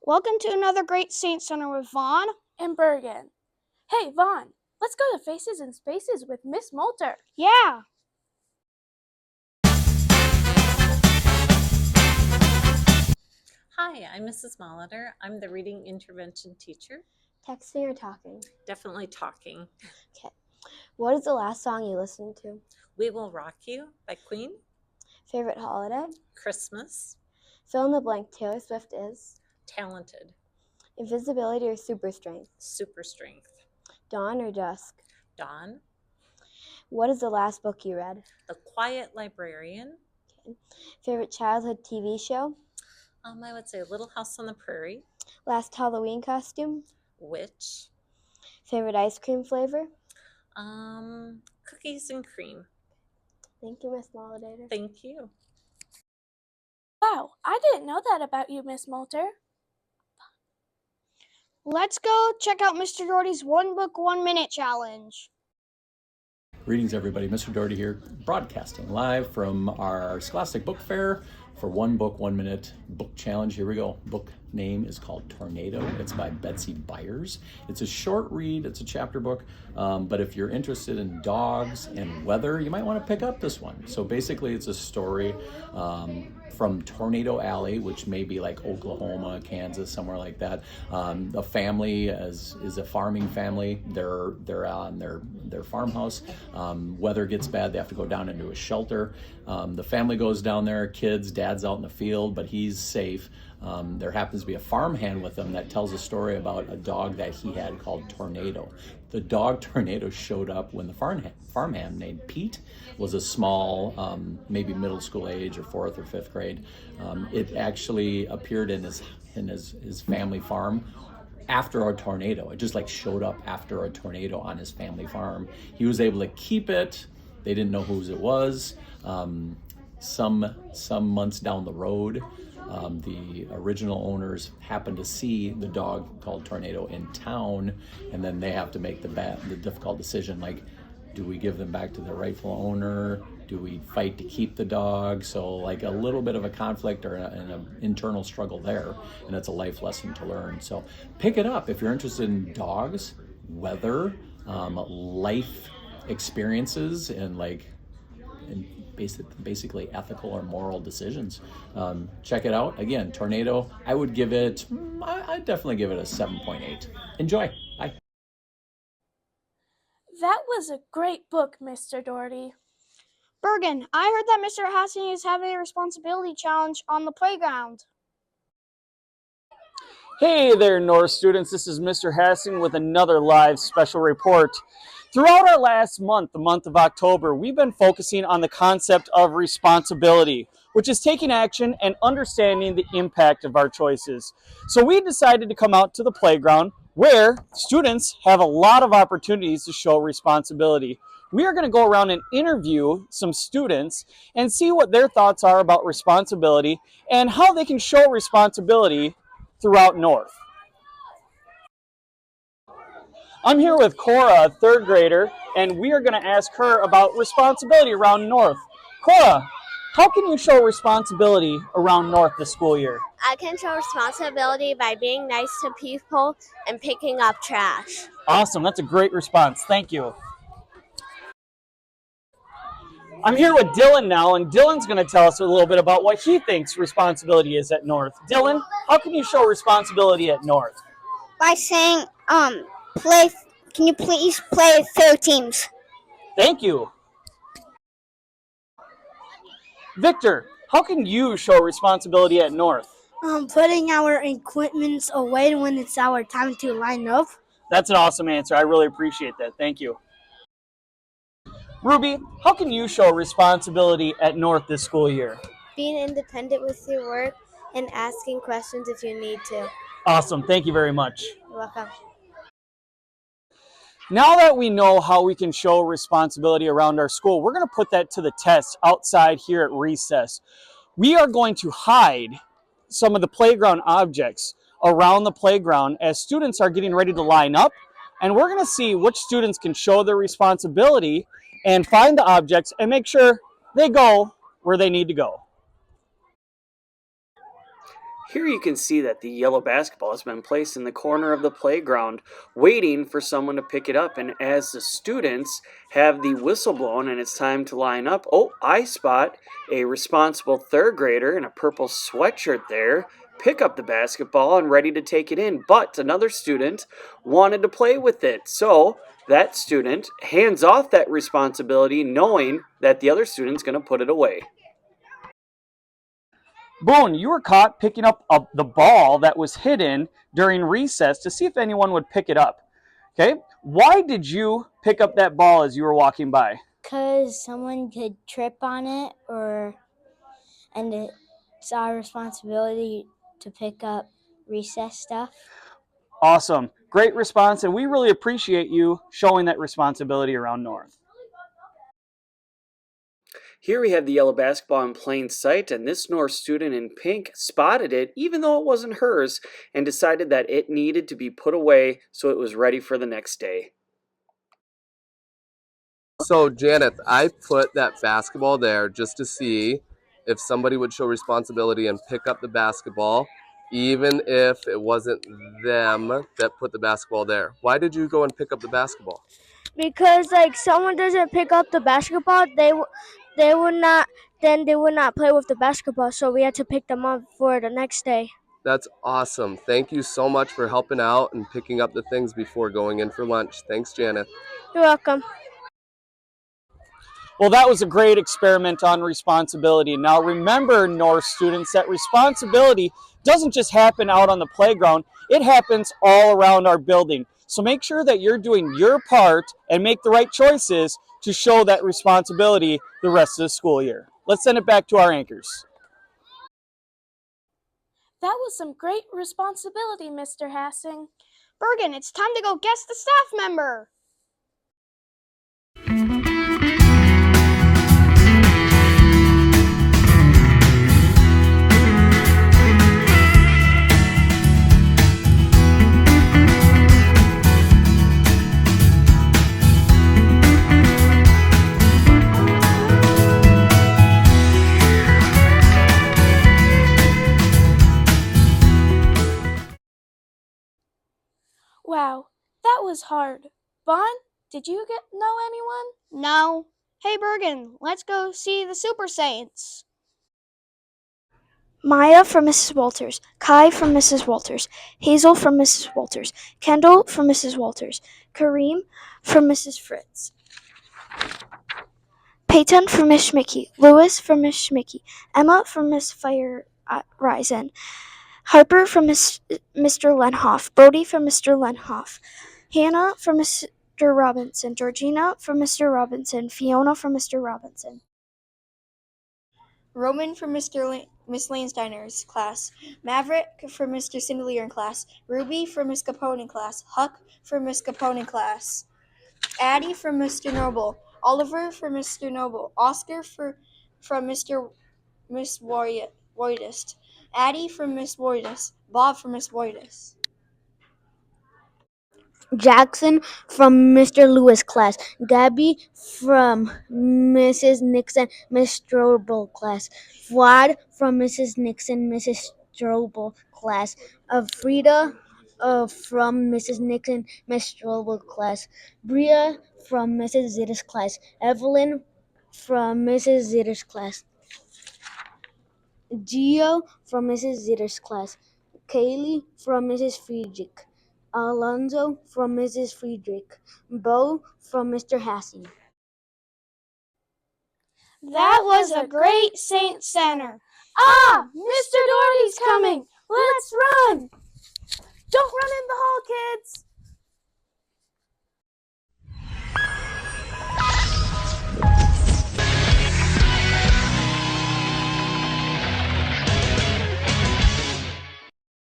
Welcome to another great Saint Center with Vaughn and Bergen. Hey, Vaughn, let's go to Faces and Spaces with Miss Moulter. Yeah. Hi, I'm Mrs. Molitor. I'm the reading intervention teacher. Texting or talking? Definitely talking. Okay. What is the last song you listened to? We Will Rock You by Queen. Favorite holiday? Christmas. Fill in the blank. Taylor Swift is? Talented. Invisibility or super strength? Super strength. Dawn or dusk? Dawn. What is the last book you read? The Quiet Librarian. Okay. Favorite childhood TV show? I would say Little House on the Prairie. Last Halloween costume? Witch. Favorite ice cream flavor? Cookies and cream. Thank you, Miss Molitor. Thank you. Wow, I didn't know that about you, Miss Moulter. Let's go check out Mr. Doherty's One Book, 1 Minute Challenge. Greetings, everybody. Mr. Doherty here, broadcasting live from our Scholastic Book Fair for One Book, 1 Minute Book Challenge. Here we go. Book name is called Tornado. It's by Betsy Byers. It's a short read. It's a chapter book. But if you're interested in dogs and weather, you might want to pick up this one. So basically, it's a story from Tornado Alley, which may be like Oklahoma, Kansas, somewhere like that. A family is a farming family. They're on their farmhouse. Weather gets bad. They have to go down into a shelter. The family goes down there. Kids, dad's out in the field, but he's safe. There happens to be a farmhand with him that tells a story about a dog that he had called Tornado. The dog Tornado showed up when the farmhand named Pete was a small, maybe middle school age or 4th or 5th grade. It actually appeared in his family farm after a tornado. It just like showed up after a tornado on his family farm. He was able to keep it. They didn't know whose it was. Some months down the road, the original owners happened to see the dog called Tornado in town, and then they have to make the difficult decision, like, do we give them back to their rightful owner? Do we fight to keep the dog? So like a little bit of a conflict or an internal struggle there, and it's a life lesson to learn. So pick it up if you're interested in dogs, weather, life experiences, and basically ethical or moral decisions. Check it out. Again, Tornado, I'd definitely give it a 7.8. Enjoy. Bye. That was a great book, Mr. Doherty. Bergen, I heard that Mr. Hassing is having a responsibility challenge on the playground. Hey there, North students. This is Mr. Hassing with another live special report. Throughout our last month, the month of October, we've been focusing on the concept of responsibility, which is taking action and understanding the impact of our choices. So we decided to come out to the playground where students have a lot of opportunities to show responsibility. We are going to go around and interview some students and see what their thoughts are about responsibility and how they can show responsibility throughout North. I'm here with Cora, a 3rd grader, and we are going to ask her about responsibility around North. Cora, how can you show responsibility around North this school year? I can show responsibility by being nice to people and picking up trash. Awesome, that's a great response. Thank you. I'm here with Dylan now, and Dylan's going to tell us a little bit about what he thinks responsibility is at North. Dylan, how can you show responsibility at North? By saying, can you please play fair teams? Thank you. Victor, how can you show responsibility at North? Putting our equipments away when it's our time to line up. That's an awesome answer. I really appreciate that. Thank you. Ruby, how can you show responsibility at North this school year? Being independent with your work and asking questions if you need to. Awesome. Thank you very much. You're welcome. Now that we know how we can show responsibility around our school, we're going to put that to the test outside here at recess. We are going to hide some of the playground objects around the playground as students are getting ready to line up, and we're going to see which students can show their responsibility and find the objects and make sure they go where they need to go. Here you can see that the yellow basketball has been placed in the corner of the playground, waiting for someone to pick it up. And as the students have the whistle blown and it's time to line up, oh, I spot a responsible third grader in a purple sweatshirt there pick up the basketball and ready to take it in. But another student wanted to play with it. So that student hands off that responsibility knowing that the other student's going to put it away. Boone, you were caught picking up the ball that was hidden during recess to see if anyone would pick it up. Okay, why did you pick up that ball as you were walking by? Because someone could trip on it, and it's our responsibility to pick up recess stuff. Awesome. Great response, and we really appreciate you showing that responsibility around North. Here we have the yellow basketball in plain sight, and this North student in pink spotted it, even though it wasn't hers, and decided that it needed to be put away so it was ready for the next day. So, Janet, I put that basketball there just to see if somebody would show responsibility and pick up the basketball, even if it wasn't them that put the basketball there. Why did you go and pick up the basketball? Because someone doesn't pick up the basketball, they would not play with the basketball, so we had to pick them up for the next day. That's awesome. Thank you so much for helping out and picking up the things before going in for lunch. Thanks, Janet. You're welcome. Well, that was a great experiment on responsibility. Now remember, North students, that responsibility doesn't just happen out on the playground, it happens all around our building. So make sure that you're doing your part and make the right choices to show that responsibility the rest of the school year. Let's send it back to our anchors. That was some great responsibility, Mr. Hassing. Bergen, it's time to go guess the staff member. Wow, that was hard. Vaughn, did you know anyone? No. Hey, Bergen, let's go see the Super Saints. Maya from Mrs. Walters, Kai from Mrs. Walters, Hazel from Mrs. Walters, Kendall from Mrs. Walters, Kareem from Mrs. Fritz, Peyton from Miss Schmicky, Lewis from Miss Schmicky, Emma from Miss Fire Risen, Harper from Mr. Lenhoff, Brody from Mr. Lenhoff, Hannah from Mr. Robinson, Georgina from Mr. Robinson, Fiona from Mr. Robinson, Roman from Miss Lanesteiner's class, Maverick from Mr. Sindelier in class, Ruby from Miss Capone in class, Huck from Miss Capone in class, Addie from Mr. Noble, Oliver from Mr. Noble, Oscar from Miss Voidist, Addie from Miss Voidist, Bob from Miss Voidist. Jackson from Mr. Lewis class, Gabby from Mrs. Nixon, Miss Strobel class, Fuad from Mrs. Nixon, Mrs. Strobel class, Frida from Mrs. Nixon, Miss Strobel class, Bria from Mrs. Zitter's class, Evelyn from Mrs. Zitter's class, Gio from Mrs. Zitter's class, Kaylee from Mrs. Friedrich, Alonzo from Mrs. Friedrich, Bo from Mr. Hassing. That was a great Saint Center. Ah, Mr. Doherty's coming. Let's run. Don't run in the hall, kids.